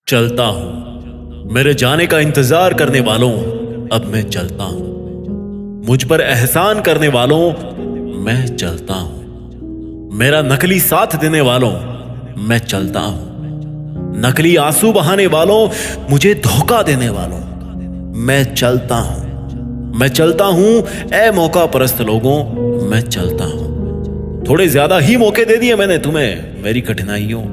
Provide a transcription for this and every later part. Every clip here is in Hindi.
चलता हूं। मेरे जाने का इंतजार करने वालों, अब मैं चलता हूं। मुझ पर एहसान करने वालों, मैं चलता हूं। मेरा नकली साथ देने वालों, मैं चलता हूं। नकली आंसू बहाने वालों, मुझे धोखा देने वालों, मैं चलता हूं। मैं चलता हूं ए मौका परस्त लोगों, मैं चलता हूं। थोड़े ज्यादा ही मौके दे दिए मैंने तुम्हें मेरी कठिनाइयों।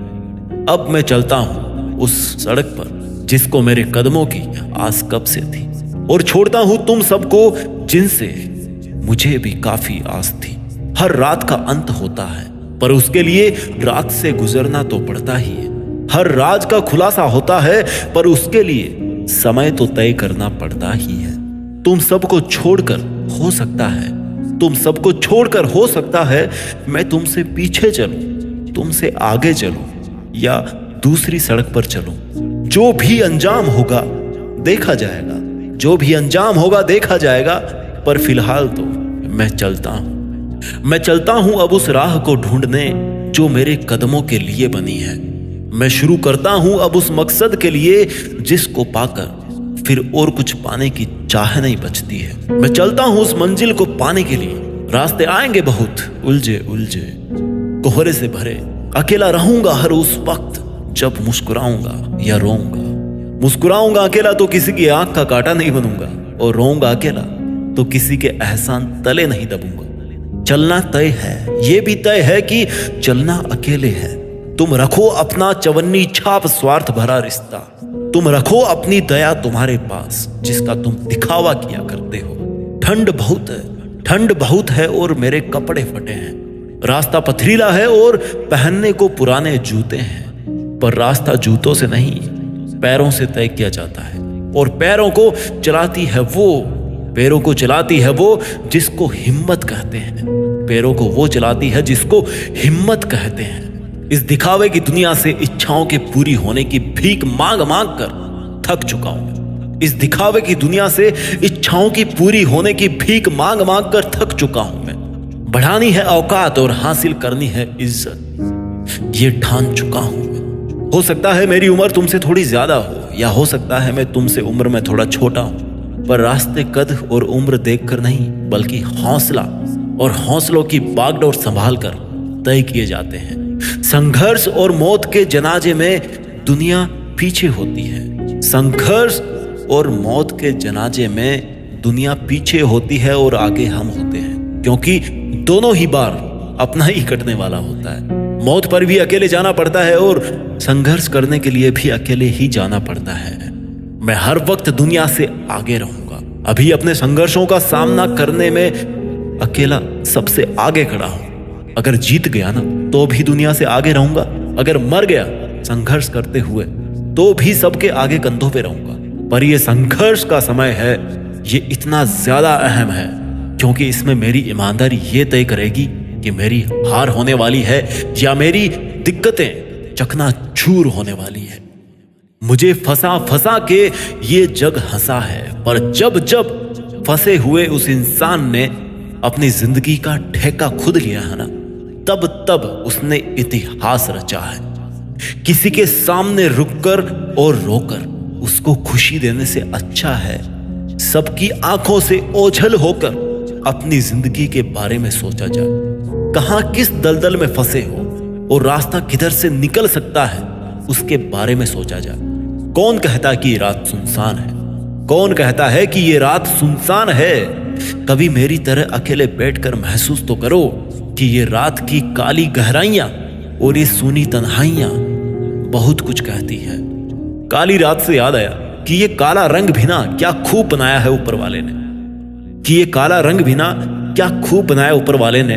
अब मैं चलता हूं उस सड़क पर जिसको मेरे कदमों की आस कब से थी, और छोड़ता हूं तुम सबको जिनसे मुझे भी काफी आस थी। हर रात का अंत होता है, पर उसके लिए रात से गुजरना तो पड़ता ही है। हर राज का खुलासा होता है, पर उसके लिए समय तो तय करना पड़ता ही है। तुम सबको छोड़कर हो सकता है, तुम सबको छोड़कर हो सकता है मैं तुमसे पीछे चलूं, तुमसे आगे चलूं, या दूसरी सड़क पर चलूं। जो भी अंजाम होगा देखा जाएगा, जो भी अंजाम होगा देखा जाएगा, पर फिलहाल तो मैं चलता हूं। मैं चलता हूं अब उस राह को ढूंढने जो मेरे कदमों के लिए बनी है। मैं शुरू करता हूं अब उस मकसद के लिए जिसको पाकर फिर और कुछ पाने की चाह नहीं बचती है। मैं चलता हूं उस मंजिल को पाने के लिए। रास्ते आएंगे बहुत उलझे उलझे, कोहरे से भरे। अकेला रहूंगा हर उस वक्त जब मुस्कुराऊंगा या रोऊंगा। मुस्कुराऊंगा अकेला तो किसी की आंख का कांटा नहीं बनूंगा, और रोऊंगा अकेला तो किसी के एहसान तले नहीं दबूंगा। चलना तय है, ये भी तय है कि चलना अकेले है। तुम रखो अपना चवन्नी छाप स्वार्थ भरा रिश्ता, तुम रखो अपनी दया तुम्हारे पास जिसका तुम दिखावा किया करते हो। ठंड बहुत है, ठंड बहुत है और मेरे कपड़े फटे हैं। रास्ता पथरीला है और पहनने को पुराने जूते हैं, पर रास्ता जूतों से नहीं पैरों से तय किया जाता है। और पैरों को चलाती है वो, पैरों को चलाती है वो जिसको हिम्मत कहते हैं। पैरों को वो चलाती है जिसको हिम्मत कहते हैं। इस दिखावे की दुनिया से इच्छाओं के पूरी होने की भीख मांग मांग कर थक चुका हूं। इस दिखावे की दुनिया से इच्छाओं की पूरी होने की भीख मांग मांग कर थक चुका हूं मैं। बढ़ानी है औकात और हासिल करनी है इज्जत, ये ठान चुका हूं मैं। हो सकता है मेरी उम्र तुमसे थोड़ी ज्यादा हो, या हो सकता है मैं तुमसे उम्र में थोड़ा छोटा हूं, पर रास्ते कद और उम्र देखकर नहीं बल्कि हौसला और हौसलों की बागडोर संभाल कर तय किए जाते हैं। संघर्ष और मौत के जनाजे में दुनिया पीछे होती है। संघर्ष और मौत के जनाजे में दुनिया पीछे होती है और आगे हम होते हैं, क्योंकि दोनों ही बार अपना ही कटने वाला होता है। मौत पर भी अकेले जाना पड़ता है और संघर्ष करने के लिए भी अकेले ही जाना पड़ता है। मैं हर वक्त दुनिया से आगे रहूंगा। अभी अपने संघर्षों का सामना करने में अकेला सबसे आगे खड़ा हूं। अगर जीत गया ना तो भी दुनिया से आगे रहूंगा, अगर मर गया संघर्ष करते हुए तो भी सबके आगे कंधों पे रहूंगा। पर यह संघर्ष का समय है, ये इतना ज्यादा अहम है क्योंकि इसमें मेरी ईमानदारी ये तय करेगी कि मेरी हार होने वाली है या मेरी दिक्कतें चकनाचूर होने वाली है। मुझे फंसा फंसा के ये जग हंसा है, पर जब जब फंसे हुए उस इंसान ने अपनी जिंदगी का ठेका खुद लिया है ना, तब तब उसने इतिहास रचा है। किसी के सामने रुककर और रोकर उसको खुशी देने से अच्छा है सबकी आंखों से ओझल होकर अपनी जिंदगी के बारे में सोचा जाए। कहां किस दलदल में फंसे हो और रास्ता किधर से निकल सकता है उसके बारे में सोचा जाए। कौन कहता कि ये रात सुनसान है? कौन कहता है कि ये रात सुनसान है? कभी मेरी तरह अकेले बैठकर महसूस तो करो कि ये रात की काली गहराइयां और ये सूनी तन्हाइयां बहुत कुछ कहती है। काली रात से याद आया कि ये काला रंग भी ना क्या खूब बनाया है ऊपर वाले ने, कि ये काला रंग भी ना क्या खूब बनाया ऊपर वाले ने।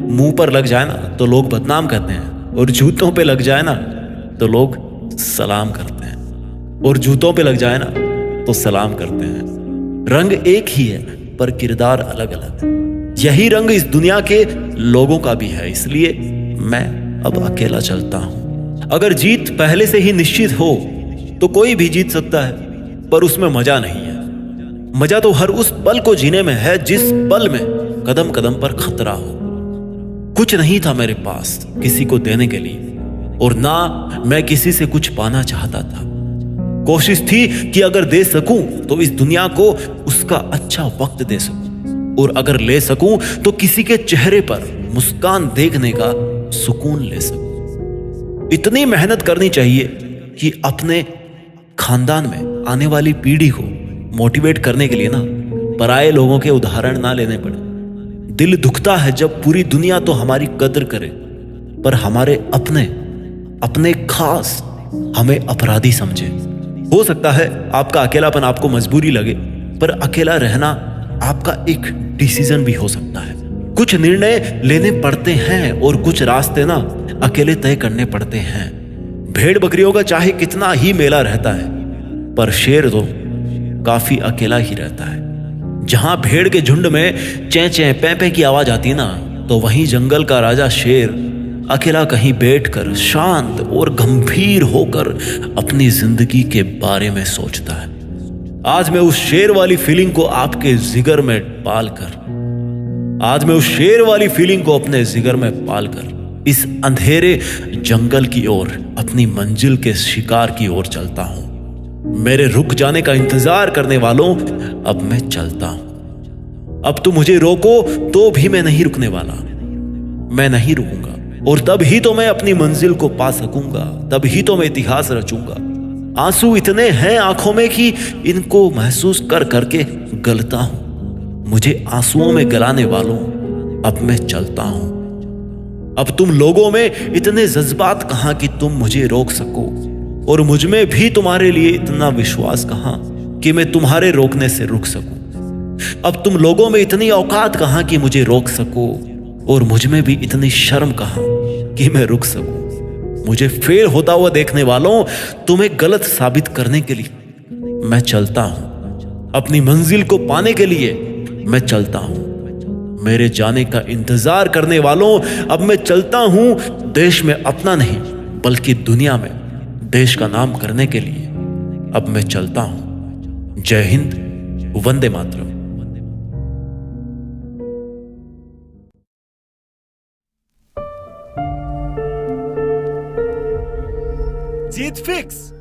मुंह पर लग जाए ना तो लोग बदनाम कहते हैं, और जूतों पे लग जाए ना तो लोग सलाम करते हैं, और जूतों पे लग जाए ना तो सलाम करते हैं। रंग एक ही है पर किरदार अलग अलग है। यही रंग इस दुनिया के लोगों का भी है, इसलिए मैं अब अकेला चलता हूं। अगर जीत पहले से ही निश्चित हो तो कोई भी जीत सकता है, पर उसमें मजा नहीं है। मजा तो हर उस पल को जीने में है जिस पल में कदम कदम पर खतरा हो। कुछ नहीं था मेरे पास किसी को देने के लिए, और ना मैं किसी से कुछ पाना चाहता था। कोशिश थी कि अगर दे सकूं तो इस दुनिया को उसका अच्छा वक्त दे सकूं, और अगर ले सकूं तो किसी के चेहरे पर मुस्कान देखने का सुकून ले सकूं। इतनी मेहनत करनी चाहिए कि अपने खानदान में आने वाली पीढ़ी को मोटिवेट करने के लिए ना पराये लोगों के उदाहरण ना लेने पड़े। दिल दुखता है जब पूरी दुनिया तो हमारी कद्र करे, पर हमारे अपने खास हमें अपराधी समझे। हो सकता है आपका अकेलापन आपको मजबूरी लगे, पर अकेला रहना आपका एक डिसीजन भी हो सकता है। कुछ निर्णय लेने पड़ते हैं और कुछ रास्ते ना अकेले तय करने पड़ते हैं। भेड़ बकरियों का चाहे कितना ही मेला रहता है, पर शेर तो काफी अकेला ही रहता है। जहां भेड़ के झुंड में चैं चैं पै पै की आवाज आती ना, तो वहीं जंगल का राजा शेर अकेला कहीं बैठकर शांत और गंभीर होकर अपनी जिंदगी के बारे में सोचता है। आज मैं उस शेर वाली फीलिंग को आपके जिगर में पालकर अपने जिगर में पालकर इस अंधेरे जंगल की ओर अपनी मंजिल के शिकार की ओर चलता हूं। मेरे रुक जाने का इंतजार करने वालों, अब मैं चलता हूं। अब तुम मुझे रोको तो भी मैं नहीं रुकने वाला। मैं नहीं रुकूंगा, और तब ही तो मैं अपनी मंजिल को पा सकूंगा, तब ही तो मैं इतिहास रचूंगा। आंसू इतने हैं आंखों में कि इनको महसूस कर करके गलता हूं। मुझे आंसुओं में गलाने वालों, अब मैं चलता हूं। अब तुम लोगों में इतने जज्बात कहां कि तुम मुझे रोक सको, और मुझ में भी तुम्हारे लिए इतना विश्वास कहां कि मैं तुम्हारे रोकने से रुक सकूं। अब तुम लोगों में इतनी औकात कहां कि मुझे रोक सको, और मुझ में भी इतनी शर्म कहां कि मैं रुक सकूं। मुझे फेल होता हुआ देखने वालों, तुम्हें गलत साबित करने के लिए मैं चलता हूं। अपनी मंजिल को पाने के लिए मैं चलता हूं। मेरे जाने का इंतजार करने वालों, अब मैं चलता हूं। देश में अपना नहीं बल्कि दुनिया में देश का नाम करने के लिए अब मैं चलता हूं। जय हिंद, वंदे मातरम। जीत फिक्स।